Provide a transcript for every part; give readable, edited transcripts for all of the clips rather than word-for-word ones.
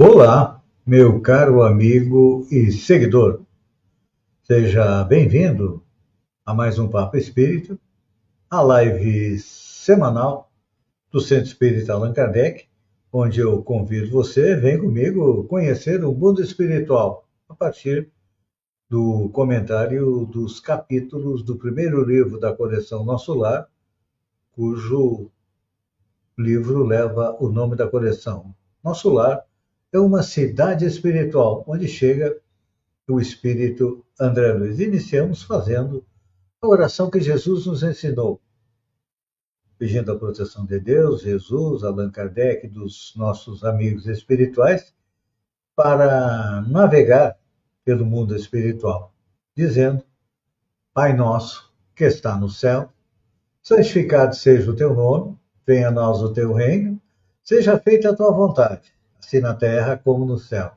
Olá, meu caro amigo e seguidor. Seja bem-vindo a mais um Papo Espírito, a live semanal do Centro Espírita Allan Kardec, onde eu convido você, vem comigo conhecer o mundo espiritual, a partir do comentário dos capítulos do primeiro livro da coleção Nosso Lar, cujo livro leva o nome da coleção. Nosso Lar é uma cidade espiritual, onde chega o Espírito André Luiz. Iniciamos fazendo a oração que Jesus nos ensinou, pedindo a proteção de Deus, Jesus, Allan Kardec, dos nossos amigos espirituais, para navegar pelo mundo espiritual, dizendo: Pai nosso, que está no céu, santificado seja o teu nome, venha a nós o teu reino, seja feita a tua vontade, assim na terra como no céu.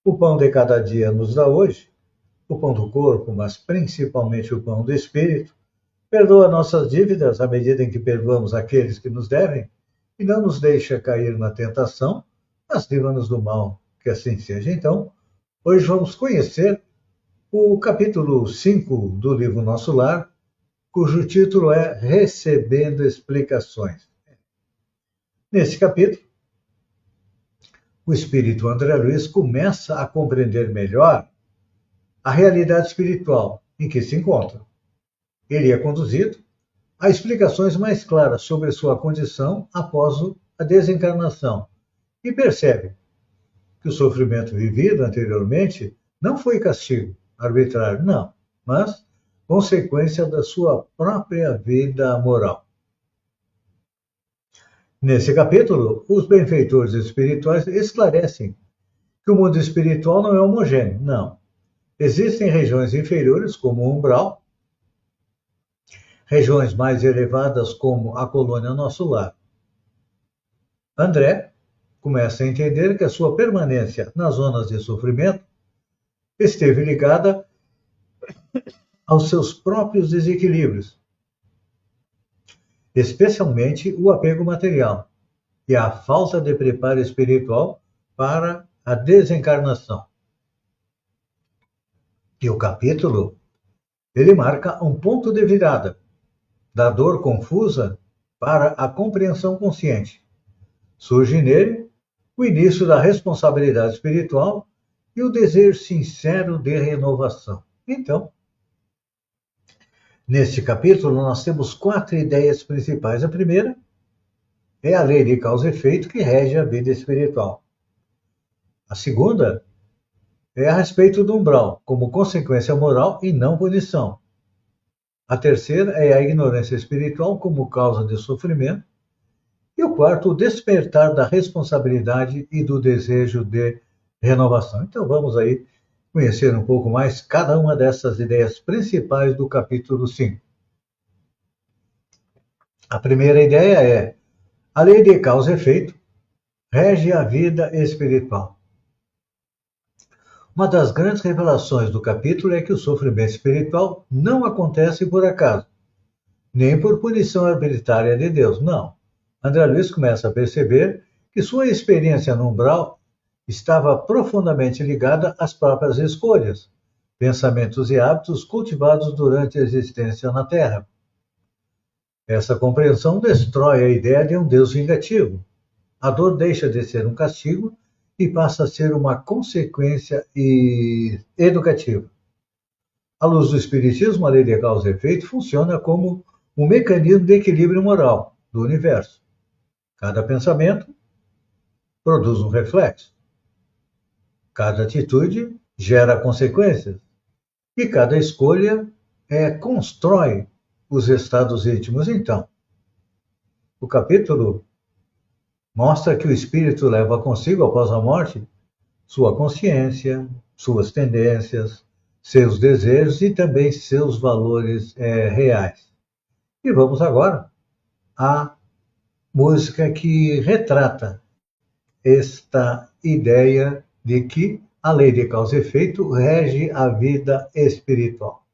O pão de cada dia nos dá hoje, o pão do corpo, mas principalmente o pão do espírito. Perdoa nossas dívidas à medida em que perdoamos aqueles que nos devem, e não nos deixa cair na tentação, mas livra-nos do mal, que assim seja. Então, hoje vamos conhecer o capítulo 5 do livro Nosso Lar, cujo título é Recebendo Explicações. Nesse capítulo, o espírito André Luiz começa a compreender melhor a realidade espiritual em que se encontra. Ele é conduzido a explicações mais claras sobre sua condição após a desencarnação e percebe que o sofrimento vivido anteriormente não foi castigo arbitrário, não, mas consequência da sua própria vida moral. Nesse capítulo, os benfeitores espirituais esclarecem que o mundo espiritual não é homogêneo, não. Existem regiões inferiores, como o umbral, regiões mais elevadas, como a colônia Nosso Lar. André começa a entender que a sua permanência nas zonas de sofrimento esteve ligada aos seus próprios desequilíbrios, especialmente o apego material e a falta de preparo espiritual para a desencarnação. E o capítulo, ele marca um ponto de virada da dor confusa para a compreensão consciente. Surge nele o início da responsabilidade espiritual e o desejo sincero de renovação. Então, neste capítulo, nós temos 4 ideias principais. A primeira é a lei de causa e efeito que rege a vida espiritual. A segunda é a respeito do umbral, como consequência moral e não punição. A terceira é a ignorância espiritual como causa de sofrimento. E o quarto, o despertar da responsabilidade e do desejo de renovação. Então vamos aí conhecer um pouco mais cada uma dessas ideias principais do capítulo 5. A primeira ideia é: a lei de causa e efeito rege a vida espiritual. Uma das grandes revelações do capítulo é que o sofrimento espiritual não acontece por acaso, nem por punição arbitrária de Deus, não. André Luiz começa a perceber que sua experiência no umbral estava profundamente ligada às próprias escolhas, pensamentos e hábitos cultivados durante a existência na Terra. Essa compreensão destrói a ideia de um Deus vingativo. A dor deixa de ser um castigo e passa a ser uma consequência educativa. À luz do Espiritismo, a lei de causa e efeito funciona como um mecanismo de equilíbrio moral do universo. Cada pensamento produz um reflexo. Cada atitude gera consequências. E cada escolha constrói os estados íntimos. Então, o capítulo mostra que o espírito leva consigo, após a morte, sua consciência, suas tendências, seus desejos e também seus valores reais. E vamos agora à música que retrata esta ideia de que a lei de causa e efeito rege a vida espiritual.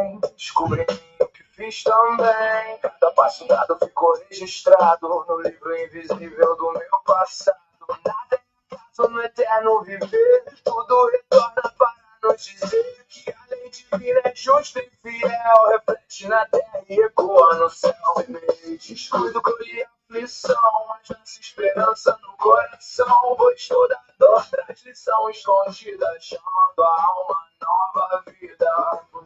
bem. Descobri o que fiz também. Cada passo dado ficou registrado no livro invisível do meu passado. Nada é acaso no eterno viver. Tudo retorna para nos dizer que a lei divina é justa e fiel. Reflete na terra e ecoa no céu. Vermelho descuido, colhi aflição, mas nasce esperança no coração. Pois toda dor traz lição escondida, chamando a alma a nova vida.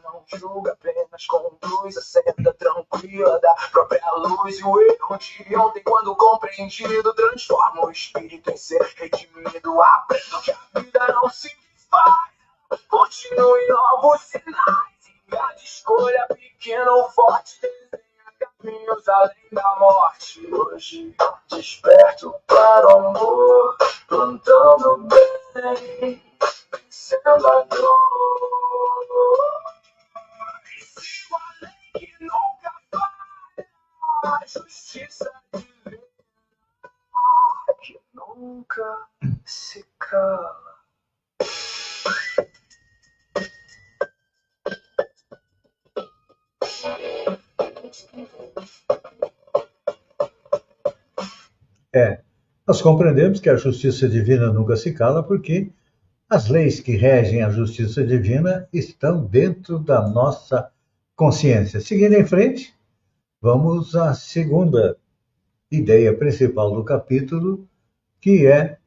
Não julga, apenas conduz a senda tranquila da própria luz. E o erro de ontem, quando compreendido, transforma o espírito em ser redimido. Aprendo que a vida não se faz, continue novos sinais. Cada escolha pequena ou forte desenha caminhos além da morte. Hoje desperto para o amor, plantando bem, vencendo a dor. E sigo a lei que nunca falha, a justiça divina que nunca se cala. Nós compreendemos que a justiça divina nunca se cala porque as leis que regem a justiça divina estão dentro da nossa consciência. Seguindo em frente, vamos à segunda ideia principal do capítulo, que é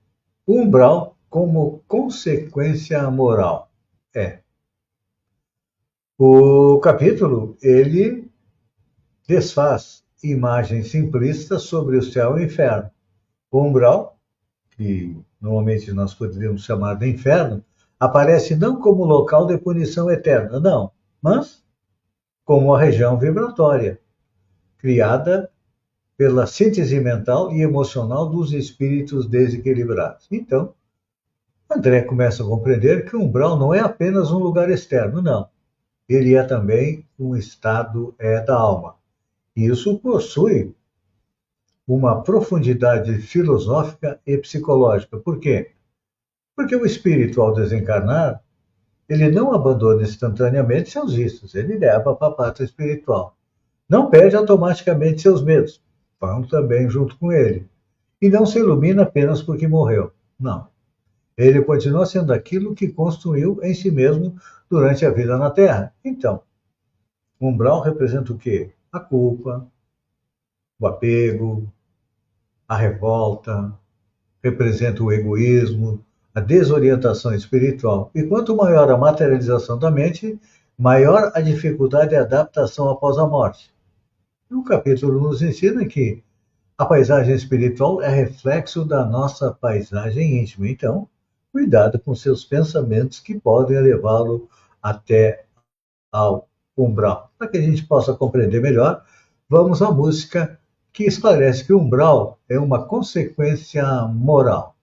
o umbral como consequência moral. O capítulo, ele desfaz imagens simplistas sobre o céu e o inferno. O umbral, que normalmente nós poderíamos chamar de inferno, aparece não como local de punição eterna, não, mas como a região vibratória, criada pela síntese mental e emocional dos espíritos desequilibrados. Então, André começa a compreender que o umbral não é apenas um lugar externo, não. Ele é também um estado da alma. E isso possui uma profundidade filosófica e psicológica. Por quê? Porque o espírito, ao desencarnar, ele não abandona instantaneamente seus vícios, ele leva para a pátria espiritual. Não perde automaticamente seus medos, vão também junto com ele. E não se ilumina apenas porque morreu. Não. Ele continua sendo aquilo que construiu em si mesmo durante a vida na Terra. Então, o umbral representa o quê? A culpa, o apego, a revolta, representa o egoísmo, a desorientação espiritual. E quanto maior a materialização da mente, maior a dificuldade de adaptação após a morte. O capítulo nos ensina que a paisagem espiritual é reflexo da nossa paisagem íntima. Então, cuidado com seus pensamentos que podem levá-lo até ao umbral. Para que a gente possa compreender melhor, vamos à música que esclarece que o umbral é uma consequência moral.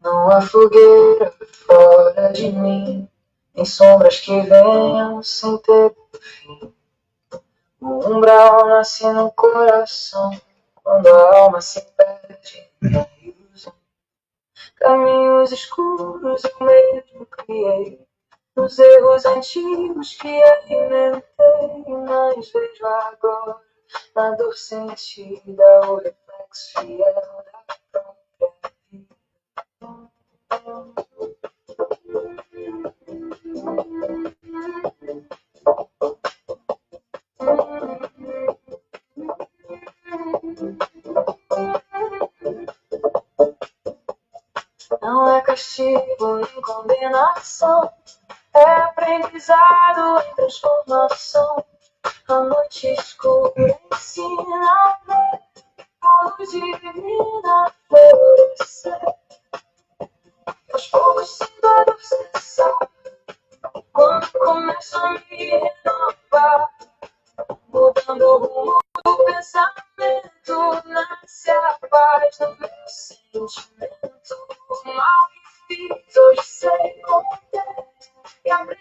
Não há fogueira fora de mim, nem sombras que venham sem ter fim. O umbral nasce no coração, quando a alma se perde na ilusão. Caminhos escuros eu mesmo criei, nos erros antigos que alimentei, mas vejo agora na dor sentida o reflexo fiel da própria vida. Não é castigo nem condenação, é aprendizado em transformação. A noite escura ensina a ver a luz divina florescer. Aos poucos sinto a dor cessar, quando começo a me renovar, mudando o rumo do pensamento, nasce a paz no meu sentimento. O mal que fiz hoje sei conter, e aprendo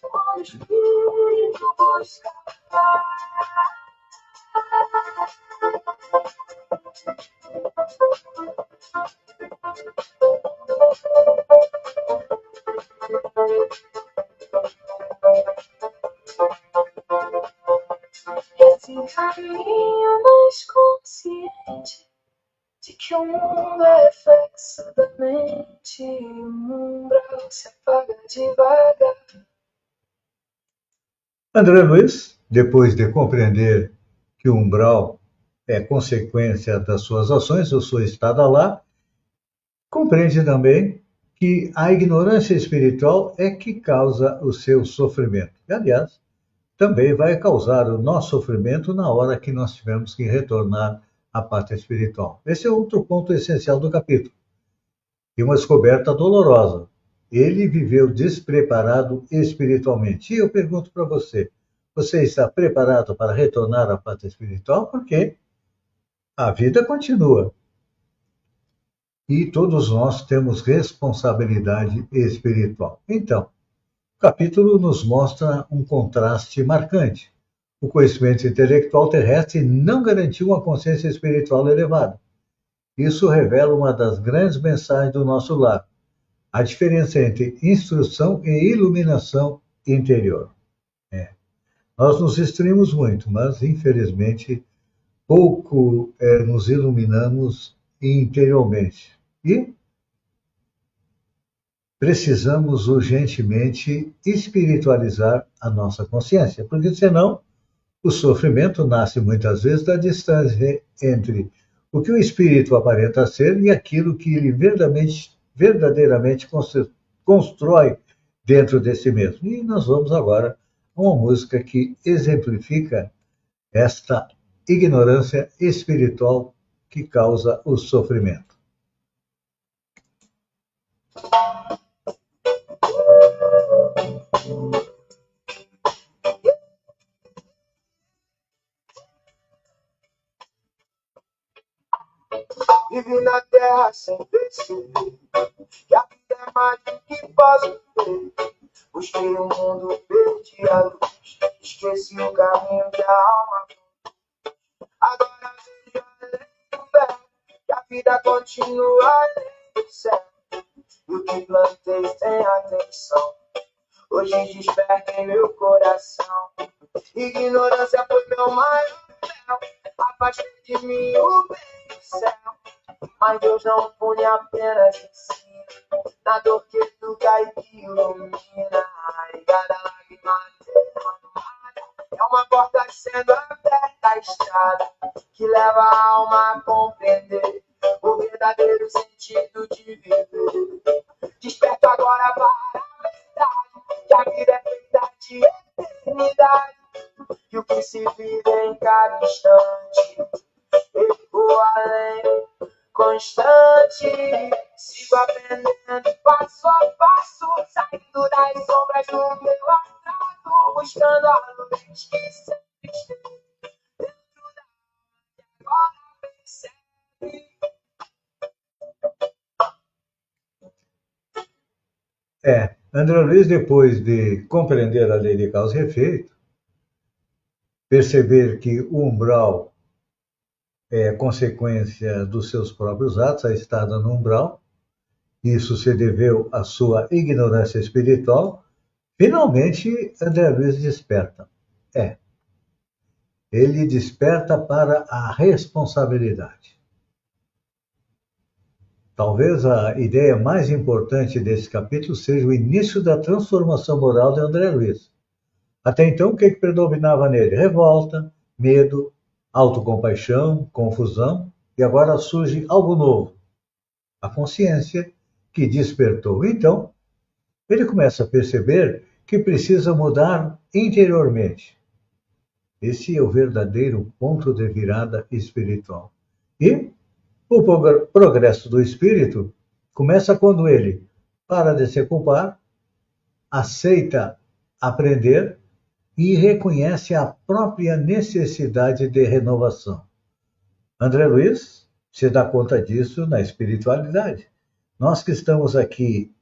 quando o espírito busca paz. Esse caminho mais consciente de que o mundo é reflexo da mente e o umbral se apaga devagar. André Luiz, depois de compreender que o umbral é consequência das suas ações, ou sua estada lá, compreende também que a ignorância espiritual é que causa o seu sofrimento. E, aliás, também vai causar o nosso sofrimento na hora que nós tivermos que retornar à pátria espiritual. Esse é outro ponto essencial do capítulo. E uma descoberta dolorosa. Ele viveu despreparado espiritualmente. E eu pergunto para você, você está preparado para retornar à pátria espiritual? Porque a vida continua. E todos nós temos responsabilidade espiritual. Então, o capítulo nos mostra um contraste marcante. O conhecimento intelectual terrestre não garantiu uma consciência espiritual elevada. Isso revela uma das grandes mensagens do nosso lar: a diferença entre instrução e iluminação interior. Nós nos instruímos muito, mas infelizmente pouco nos iluminamos interiormente. E precisamos urgentemente espiritualizar a nossa consciência, porque senão o sofrimento nasce muitas vezes da distância entre o que o espírito aparenta ser e aquilo que ele verdadeiramente constrói dentro de si mesmo. E nós vamos agora a uma música que exemplifica esta ignorância espiritual que causa o sofrimento. Vive na terra sem perceber que a vida é mais do que posso ver. Busquei o mundo, perdi a luz, esqueci o caminho que a alma. Agora vejo além do véu, que a vida continua além do céu. E o que plantei tem atenção, hoje desperta em meu coração. Ignorância foi meu maior véu, afastei de mim o bem do céu. Mas Deus não pune, apenas ensina, na dor que educa e que ilumina. E cada lágrima derramada é uma porta sendo aberta à estrada, que leva a alma a compreender o verdadeiro sentido de viver. Desperto agora para a verdade, que a vida é feita de eternidade, e o que se vive em cada instante eu vou além, constante, sigo aprendendo passo a passo, saindo das sombras do meu atraso, buscando a luz que sempre esteve dentro da que agora percebe. André Luiz, depois de compreender a lei de causa e efeito, perceber que o umbral é consequência dos seus próprios atos, a estada no umbral, isso se deveu à sua ignorância espiritual, finalmente André Luiz desperta. Ele desperta para a responsabilidade. Talvez a ideia mais importante desse capítulo seja o início da transformação moral de André Luiz. Até então, o que predominava nele? Revolta, medo, autocompaixão, confusão, e agora surge algo novo, a consciência que despertou. Então, ele começa a perceber que precisa mudar interiormente. Esse é o verdadeiro ponto de virada espiritual. E o progresso do espírito começa quando ele para de se culpar, aceita aprender e reconhece a própria necessidade de renovação. André Luiz se dá conta disso na espiritualidade. Nós que estamos aqui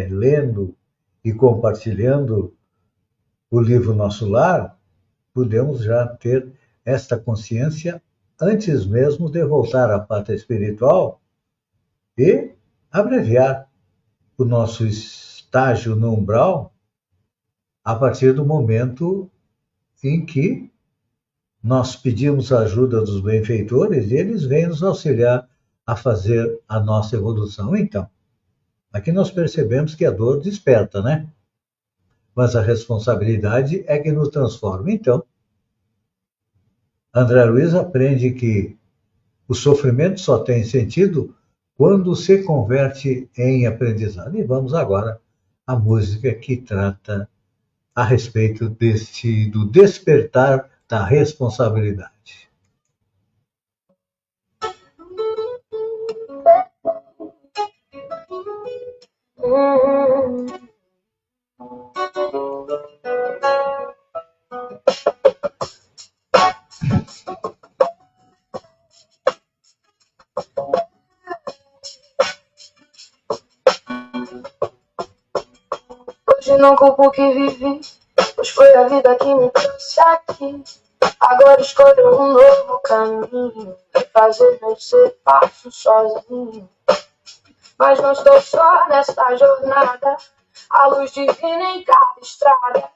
lendo e compartilhando o livro Nosso Lar, podemos já ter esta consciência antes mesmo de voltar à pátria espiritual e abreviar o nosso estágio no umbral a partir do momento em que nós pedimos a ajuda dos benfeitores e eles vêm nos auxiliar a fazer a nossa evolução. Então, aqui nós percebemos que a dor desperta, né? Mas a responsabilidade é que nos transforma. Então, André Luiz aprende que o sofrimento só tem sentido quando se converte em aprendizado. E vamos agora à música que trata a respeito do despertar da responsabilidade. Hoje não culpo o que vivi, pois foi a vida que me trouxe aqui. Agora escolho um novo caminho, e fazer vencer passo sozinho. Mas não estou só nesta jornada, a luz divina em cada estrada.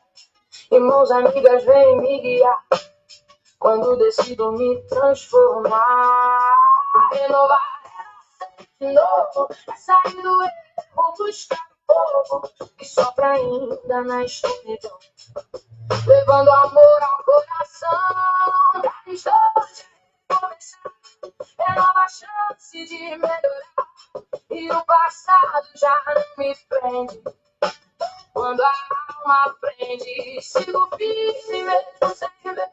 Irmãos, amigas, vêm me guiar, quando decido me transformar. Renovar de novo, é sair do erro, buscar fogo que sopra ainda na escuridão, levando amor ao coração. Pra instante começar, é nova chance de melhorar, e o passado já não me prende. Quando a alma aprende, sigo firme mesmo sem ver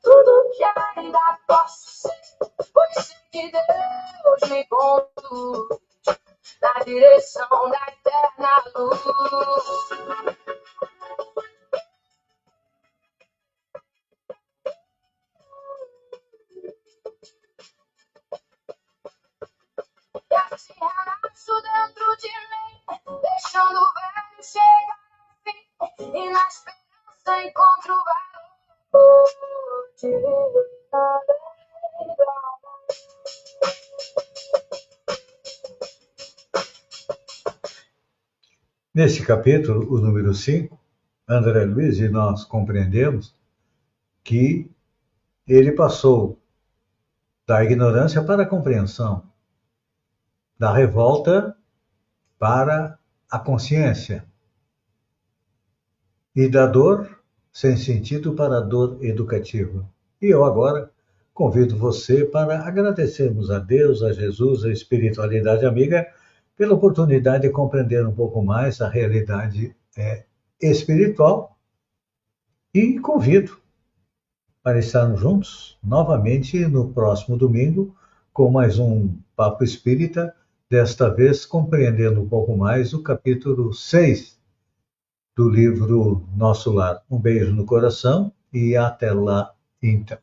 tudo que ainda posso ser, pois sei que Deus me conduz na direção da eterna luz. E assim renasço dentro de mim, deixando o velho chegar ao fim, e na esperança encontro o valor de vida. Nesse capítulo, o número 5, André Luiz e nós compreendemos que ele passou da ignorância para a compreensão, da revolta para a consciência e da dor sem sentido para a dor educativa. E eu agora convido você para agradecermos a Deus, a Jesus, a espiritualidade amiga, pela oportunidade de compreender um pouco mais a realidade espiritual, e convido para estarmos juntos novamente no próximo domingo com mais um Papo Espírita, desta vez compreendendo um pouco mais o capítulo 6 do livro Nosso Lar. Um beijo no coração e até lá então.